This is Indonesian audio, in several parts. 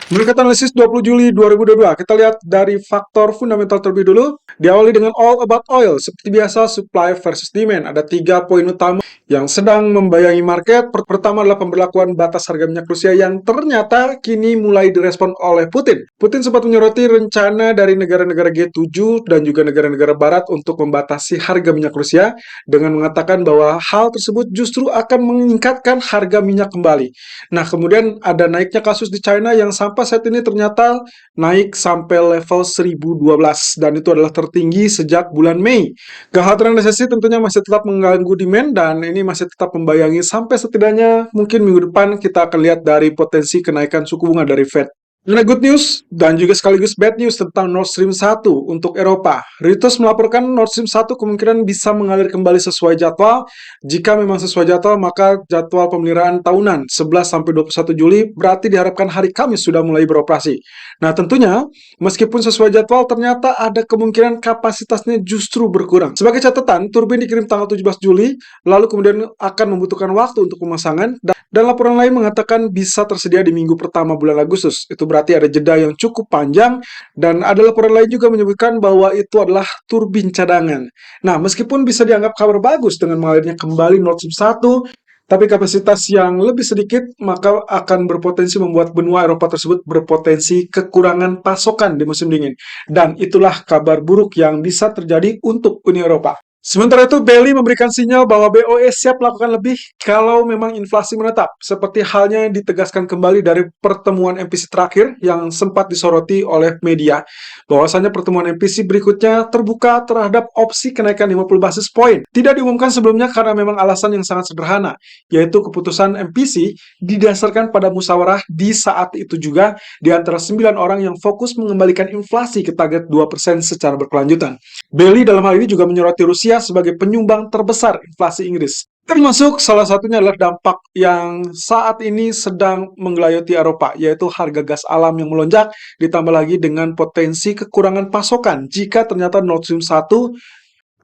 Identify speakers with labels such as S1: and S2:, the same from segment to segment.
S1: Berikut analisis 20 Juli 2022. Kita lihat dari faktor fundamental terlebih dulu. Diawali dengan all about oil. Seperti biasa, supply versus demand. Ada 3 poin utama yang sedang membayangi market. Pertama adalah pemberlakuan batas harga minyak Rusia yang ternyata kini mulai direspon oleh Putin. Putin sempat menyoroti rencana dari negara-negara G7 dan juga negara-negara barat untuk membatasi harga minyak Rusia dengan mengatakan bahwa hal tersebut justru akan meningkatkan harga minyak kembali. Nah, kemudian ada naiknya kasus di China yang sampai saat ini ternyata naik sampai level 1012 dan itu adalah tertinggi sejak bulan Mei. Kekhawatiran resesi tentunya masih tetap mengganggu demand dan ini masih tetap membayangi sampai setidaknya mungkin minggu depan kita akan lihat dari potensi kenaikan suku bunga dari Fed. Ada good news dan juga sekaligus bad news tentang Nord Stream 1 untuk Eropa. Reuters melaporkan Nord Stream 1 kemungkinan bisa mengalir kembali sesuai jadwal. Jika memang sesuai jadwal, maka jadwal pemeliharaan tahunan 11-21 Juli berarti diharapkan hari Kamis sudah mulai beroperasi. Nah, tentunya meskipun sesuai jadwal, ternyata ada kemungkinan kapasitasnya justru berkurang. Sebagai catatan, turbin dikirim tanggal 17 Juli, lalu kemudian akan membutuhkan waktu untuk pemasangan, dan laporan lain mengatakan bisa tersedia di minggu pertama bulan Agustus. Itu berarti ada jeda yang cukup panjang, dan ada laporan lain juga menyebutkan bahwa itu adalah turbin cadangan. Nah, meskipun bisa dianggap kabar bagus dengan mengalirnya kembali Nord Stream 1, tapi kapasitas yang lebih sedikit maka akan berpotensi membuat benua Eropa tersebut berpotensi kekurangan pasokan di musim dingin. Dan itulah kabar buruk yang bisa terjadi untuk Uni Eropa. Sementara itu, Bailey memberikan sinyal bahwa BOE siap melakukan lebih kalau memang inflasi menetap, seperti halnya yang ditegaskan kembali dari pertemuan MPC terakhir yang sempat disoroti oleh media, bahwasanya pertemuan MPC berikutnya terbuka terhadap opsi kenaikan 50 basis poin. Tidak diumumkan sebelumnya karena memang alasan yang sangat sederhana, yaitu keputusan MPC didasarkan pada musyawarah di saat itu juga di antara 9 orang yang fokus mengembalikan inflasi ke target 2% secara berkelanjutan. Bailey dalam hal ini juga menyoroti Rusia sebagai penyumbang terbesar inflasi Inggris. Termasuk salah satunya adalah dampak yang saat ini sedang menggelayuti Eropa, yaitu harga gas alam yang melonjak, ditambah lagi dengan potensi kekurangan pasokan jika ternyata Nord Stream 1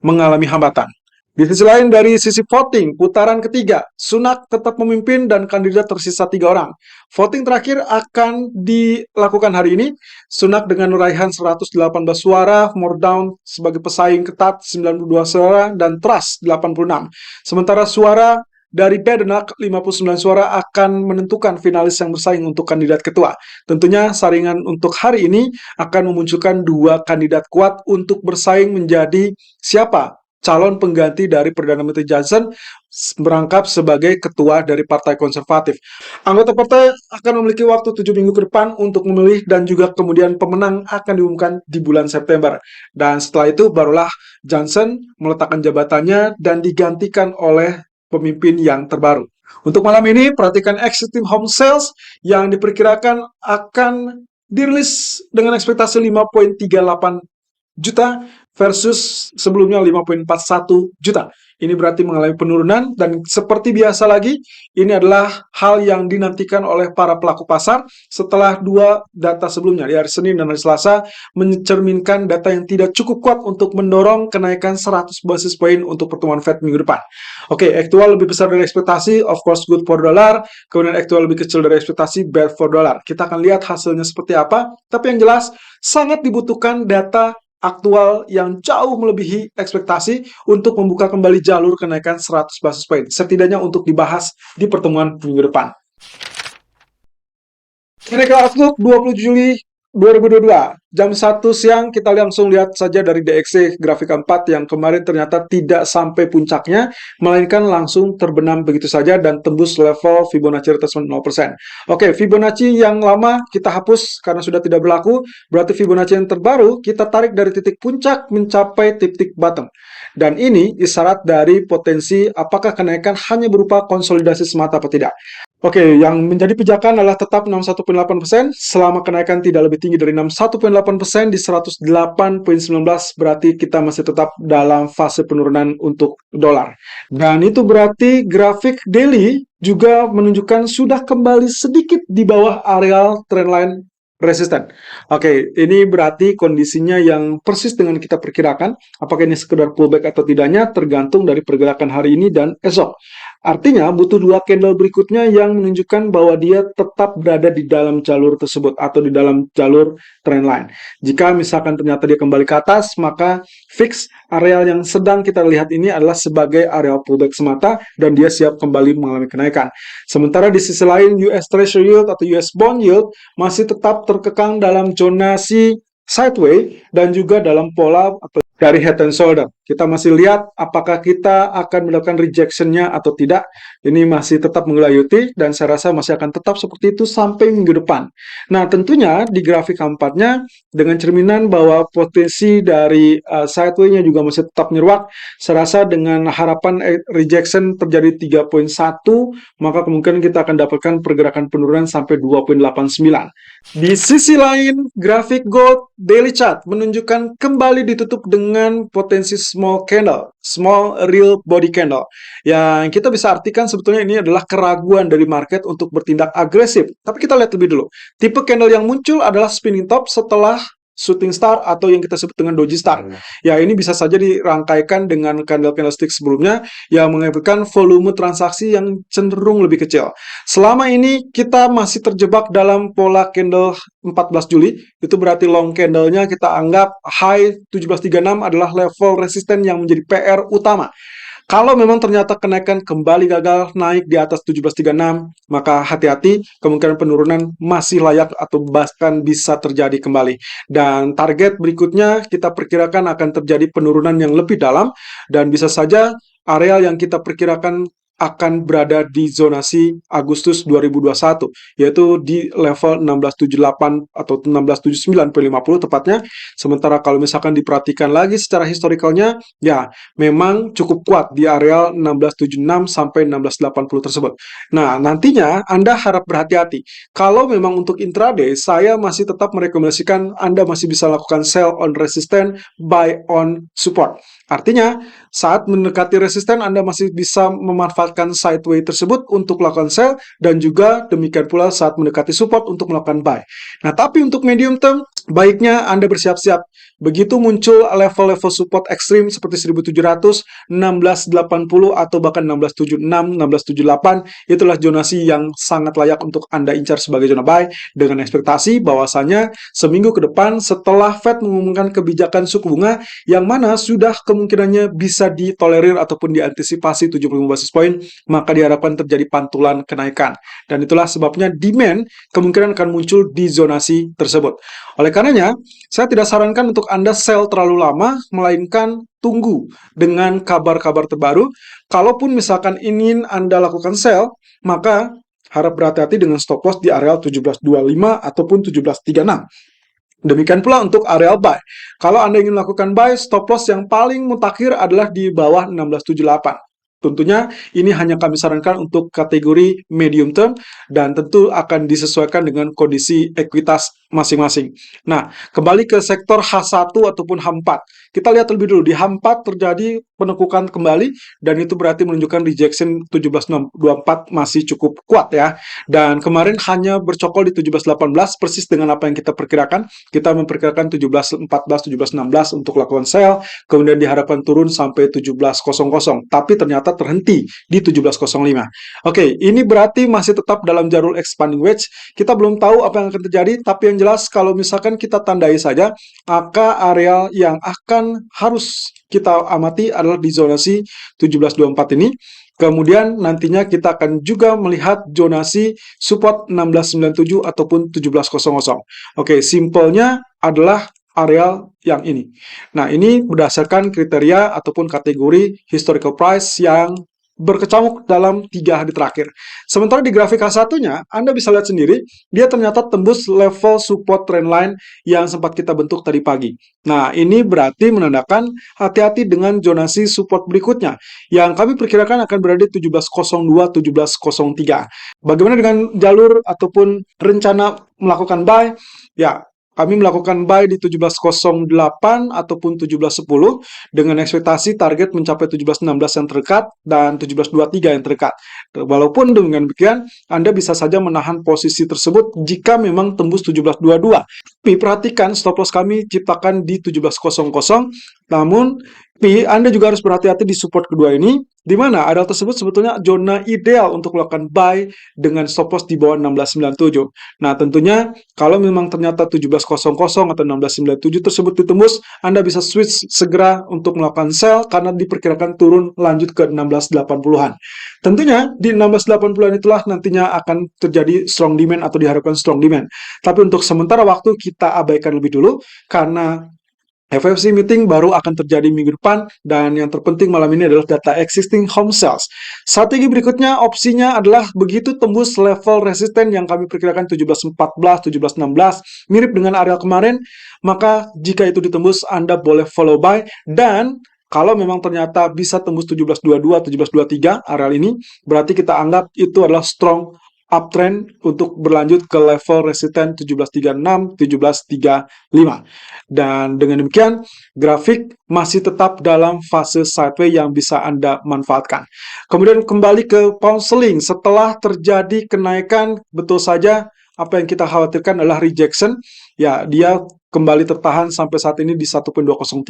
S1: mengalami hambatan. Di sisi lain, dari sisi voting, putaran ketiga, Sunak tetap memimpin dan kandidat tersisa 3 orang. Voting terakhir akan dilakukan hari ini. Sunak dengan raihan 118 suara, Mordaunt sebagai pesaing ketat 92 suara, dan Truss 86. Sementara suara dari Badenoch 59 suara akan menentukan finalis yang bersaing untuk kandidat ketua. Tentunya saringan untuk hari ini akan memunculkan 2 kandidat kuat untuk bersaing menjadi siapa calon pengganti dari Perdana Menteri Johnson merangkap sebagai ketua dari Partai Konservatif. Anggota partai akan memiliki waktu 7 minggu ke depan untuk memilih dan juga kemudian pemenang akan diumumkan di bulan September. Dan setelah itu barulah Johnson meletakkan jabatannya dan digantikan oleh pemimpin yang terbaru. Untuk malam ini, perhatikan existing home sales yang diperkirakan akan dirilis dengan ekspektasi 5,38 juta versus sebelumnya 5,41 juta. Ini berarti mengalami penurunan dan seperti biasa lagi, ini adalah hal yang dinantikan oleh para pelaku pasar setelah 2 data sebelumnya, di hari Senin dan hari Selasa, mencerminkan data yang tidak cukup kuat untuk mendorong kenaikan 100 basis poin untuk pertemuan Fed minggu depan. Oke, aktual lebih besar dari ekspektasi, of course good for dollar, kemudian aktual lebih kecil dari ekspektasi, bad for dollar. Kita akan lihat hasilnya seperti apa, tapi yang jelas sangat dibutuhkan data aktual yang jauh melebihi ekspektasi untuk membuka kembali jalur kenaikan 100 basis point, setidaknya untuk dibahas di pertemuan minggu depan. Technical Outlook 20 Juli 2022, jam 1 siang kita langsung lihat saja dari DXY grafik 4 yang kemarin ternyata tidak sampai puncaknya, melainkan langsung terbenam begitu saja dan tembus level Fibonacci retracement 0%. Oke, Fibonacci yang lama kita hapus karena sudah tidak berlaku, berarti Fibonacci yang terbaru kita tarik dari titik puncak mencapai titik bottom. Dan ini isyarat dari potensi apakah kenaikan hanya berupa konsolidasi semata atau tidak. Oke, yang menjadi pijakan adalah tetap 61,8% selama kenaikan tidak lebih tinggi dari 61,8% di 108,19, berarti kita masih tetap dalam fase penurunan untuk dolar. Dan itu berarti grafik daily juga menunjukkan sudah kembali sedikit di bawah areal trendline resisten. Oke, ini berarti kondisinya yang persis dengan kita perkirakan. Apakah ini sekedar pullback atau tidaknya tergantung dari pergerakan hari ini dan esok. Artinya butuh dua candle berikutnya yang menunjukkan bahwa dia tetap berada di dalam jalur tersebut atau di dalam jalur trendline. Jika misalkan ternyata dia kembali ke atas, maka fix areal yang sedang kita lihat ini adalah sebagai areal pullback semata dan dia siap kembali mengalami kenaikan. Sementara di sisi lain US Treasury Yield atau US Bond Yield masih tetap terkekang dalam zonasi sideways dan juga dalam pola atau dari head and shoulder. Kita masih lihat apakah kita akan mendapatkan rejection-nya atau tidak. Ini masih tetap menggelayuti dan saya rasa masih akan tetap seperti itu sampai minggu depan. Nah, tentunya di grafik keempatnya dengan cerminan bahwa potensi dari sideways-nya juga masih tetap menyeruak. Saya rasa dengan harapan rejection terjadi 3.1, maka kemungkinan kita akan dapatkan pergerakan penurunan sampai 2.89. Di sisi lain, grafik gold daily chart menunjukkan kembali ditutup dengan potensi small candle, small real body candle. Yang kita bisa artikan sebetulnya ini adalah keraguan dari market untuk bertindak agresif. Tapi kita lihat lebih dulu. Tipe candle yang muncul adalah spinning top setelah shooting star atau yang kita sebut dengan doji star. Ya, ini bisa saja dirangkaikan dengan candlestick sebelumnya yang mengakibatkan volume transaksi yang cenderung lebih kecil. Selama ini kita masih terjebak dalam pola candle 14 Juli, itu berarti long candle-nya kita anggap high 1736 adalah level resisten yang menjadi PR utama. Kalau memang ternyata kenaikan kembali gagal naik di atas 1736, maka hati-hati, kemungkinan penurunan masih layak atau bahkan bisa terjadi kembali. Dan target berikutnya kita perkirakan akan terjadi penurunan yang lebih dalam dan bisa saja area yang kita perkirakan akan berada di zonasi Agustus 2021, yaitu di level 1678 atau 1679,50 tepatnya. Sementara kalau misalkan diperhatikan lagi secara historicalnya, ya memang cukup kuat di area 1676 sampai 1680 tersebut. Nah, nantinya Anda harap berhati-hati. Kalau memang untuk intraday, saya masih tetap merekomendasikan Anda masih bisa lakukan sell on resistance, buy on support. Artinya, saat mendekati resisten, Anda masih bisa memanfaatkan sideways tersebut untuk melakukan sell, dan juga demikian pula saat mendekati support untuk melakukan buy. Nah, tapi untuk medium term, baiknya Anda bersiap-siap. Begitu muncul level-level support ekstrim seperti 1700, 1680, atau bahkan 1676, 1678, itulah zonasi yang sangat layak untuk Anda incar sebagai zona buy, dengan ekspektasi bahwasanya seminggu ke depan setelah Fed mengumumkan kebijakan suku bunga yang mana sudah kemungkinannya bisa ditolerir ataupun diantisipasi 75 basis poin, maka diharapkan terjadi pantulan kenaikan. Dan itulah sebabnya demand kemungkinan akan muncul di zonasi tersebut. Oleh karenanya, saya tidak sarankan untuk Anda sell terlalu lama, melainkan tunggu dengan kabar-kabar terbaru. Kalaupun misalkan ingin Anda lakukan sell, maka harap berhati-hati dengan stop loss di area 1725 ataupun 1736. Demikian pula untuk area buy. Kalau Anda ingin melakukan buy, stop loss yang paling mutakhir adalah di bawah 1678. Tentunya ini hanya kami sarankan untuk kategori medium term dan tentu akan disesuaikan dengan kondisi ekuitas masing-masing. Nah, kembali ke sektor H1 ataupun H4. Kita lihat lebih dulu, di H4 terjadi penekukan kembali dan itu berarti menunjukkan rejection 1724 masih cukup kuat ya. Dan kemarin hanya bercokol di 1718 persis dengan apa yang kita perkirakan. Kita memperkirakan 1714, 1716 untuk lakukan sell, kemudian diharapkan turun sampai 1700, tapi ternyata terhenti di 1705. Oke, ini berarti masih tetap dalam jalur expanding wedge. Kita belum tahu apa yang akan terjadi, tapi yang jelas kalau misalkan kita tandai saja, maka area yang akan harus kita amati adalah di zonasi 1724 ini. Kemudian nantinya kita akan juga melihat zonasi support 1697 ataupun 1700. Oke, simpelnya adalah areal yang ini. Nah, ini berdasarkan kriteria ataupun kategori historical price yang berkecamuk dalam 3 hari terakhir. Sementara di grafik H1-nya, Anda bisa lihat sendiri, dia ternyata tembus level support trendline yang sempat kita bentuk tadi pagi. Nah, ini berarti menandakan hati-hati dengan zonasi support berikutnya, yang kami perkirakan akan berada di 1702, 1703. Bagaimana dengan jalur ataupun rencana melakukan buy? Ya, kami melakukan buy di 1708 ataupun 1710 dengan ekspektasi target mencapai 1716 yang terdekat dan 1723 yang terdekat. Walaupun dengan demikian, Anda bisa saja menahan posisi tersebut jika memang tembus 1722. Tapi perhatikan stop loss kami ciptakan di 1700, namun Tapi Anda juga harus berhati-hati di support kedua ini, di mana area tersebut sebetulnya zona ideal untuk melakukan buy dengan stop loss di bawah 1697. Nah, tentunya kalau memang ternyata 1700 atau 1697 tersebut ditembus, Anda bisa switch segera untuk melakukan sell karena diperkirakan turun lanjut ke 1680-an. Tentunya di 1680-an itulah nantinya akan terjadi strong demand atau diharapkan strong demand. Tapi untuk sementara waktu kita abaikan lebih dulu karena FOMC meeting baru akan terjadi minggu depan, dan yang terpenting malam ini adalah data existing home sales. Strategi berikutnya, opsinya adalah begitu tembus level resisten yang kami perkirakan 1714, 1716, mirip dengan area kemarin, maka jika itu ditembus, Anda boleh follow buy, dan kalau memang ternyata bisa tembus 1722, 1723 area ini, berarti kita anggap itu adalah strong uptrend untuk berlanjut ke level resisten 1736, 1735. Dan dengan demikian, grafik masih tetap dalam fase sideways yang bisa Anda manfaatkan. Kemudian kembali ke pound sterling, setelah terjadi kenaikan, betul saja apa yang kita khawatirkan adalah rejection. Ya, dia kembali tertahan sampai saat ini di 1.2035,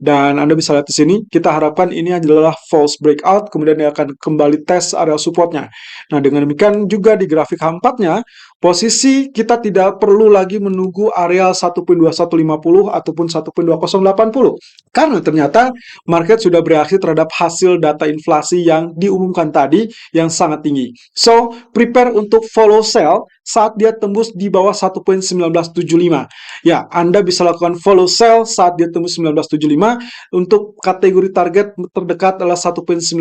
S1: dan Anda bisa lihat di sini, kita harapkan ini adalah false breakout, kemudian dia akan kembali tes area supportnya. Nah, dengan demikian juga di grafik H4-nya, posisi kita tidak perlu lagi menunggu area 1.2150 ataupun 1.2080, karena ternyata market sudah bereaksi terhadap hasil data inflasi yang diumumkan tadi yang sangat tinggi. So, prepare untuk follow sell saat dia tembus di bawah 1.1975. Ya, Anda bisa lakukan follow sell saat dia tembus 1975. Untuk kategori target terdekat adalah 1.1920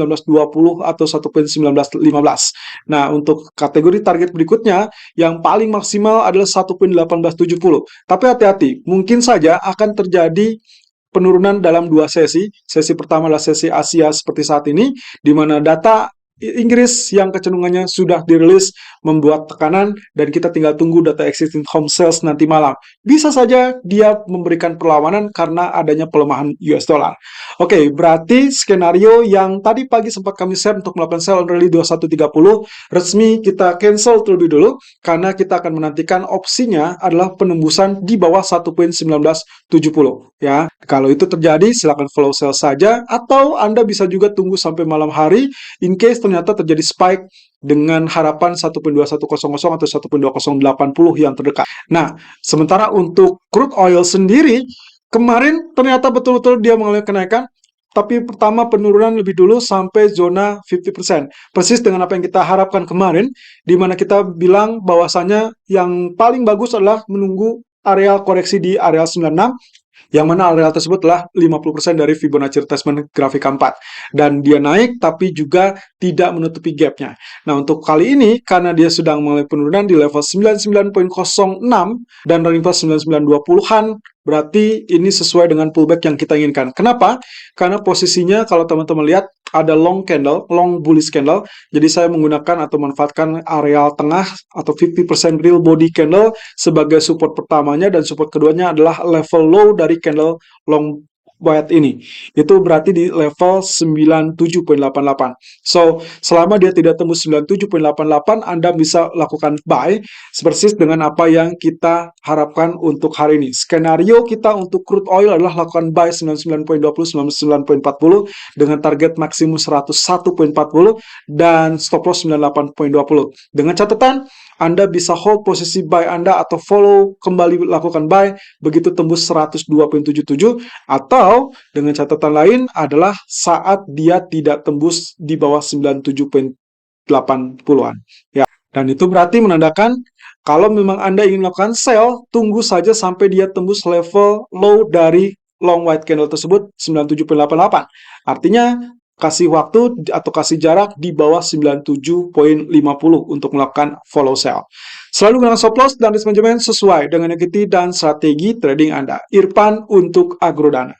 S1: atau 1.1915. Nah, untuk kategori target berikutnya yang paling maksimal adalah 1.1870. Tapi hati-hati, mungkin saja akan terjadi penurunan dalam dua sesi. Sesi pertama adalah sesi Asia seperti saat ini, di mana data Inggris yang kecenderungannya sudah dirilis membuat tekanan, dan kita tinggal tunggu data existing home sales nanti malam. Bisa saja dia memberikan perlawanan karena adanya pelemahan US dollar. Oke, berarti skenario yang tadi pagi sempat kami share untuk melakukan sell on rally 2130 resmi kita cancel terlebih dulu, karena kita akan menantikan opsinya adalah penembusan di bawah 1.1970 ya. Kalau itu terjadi, silakan follow sell saja, atau Anda bisa juga tunggu sampai malam hari in case ternyata terjadi spike dengan harapan 1.2100 atau 1.2080 yang terdekat. Nah, sementara untuk crude oil sendiri, kemarin ternyata betul-betul dia mengalami kenaikan, tapi pertama penurunan lebih dulu sampai zona 50%. Persis dengan apa yang kita harapkan kemarin, di mana kita bilang bahwasanya yang paling bagus adalah menunggu area koreksi di area 96, yang mana area tersebut adalah 50% dari Fibonacci retracement grafik keempat. Dan dia naik, tapi juga tidak menutupi gapnya. Nah, untuk kali ini, karena dia sedang mengalami penurunan di level 99.06 dan running plus 9920-an, berarti ini sesuai dengan pullback yang kita inginkan. Kenapa? Karena posisinya, kalau teman-teman lihat, ada long candle, long bullish candle. Jadi saya menggunakan atau manfaatkan area tengah atau 50% real body candle sebagai support pertamanya, dan support keduanya adalah level low dari candle long white ini. Itu berarti di level 97.88. So, selama dia tidak tembus 97.88, Anda bisa lakukan buy persis dengan apa yang kita harapkan untuk hari ini. Skenario kita untuk crude oil adalah lakukan buy 99.20, 99.40 dengan target maksimum 101.40 dan stop loss 98.20. Dengan catatan, Anda bisa hold posisi buy Anda atau follow kembali lakukan buy begitu tembus 102.77, atau dengan catatan lain adalah saat dia tidak tembus di bawah 97.80-an. Ya, dan itu berarti menandakan kalau memang Anda ingin melakukan sell, tunggu saja sampai dia tembus level low dari long white candle tersebut 97.88. Artinya kasih waktu atau kasih jarak di bawah 97.50 untuk melakukan follow sell. Selalu gunakan stop loss dan risk management sesuai dengan equity dan strategi trading Anda. Irfan untuk Agrodana.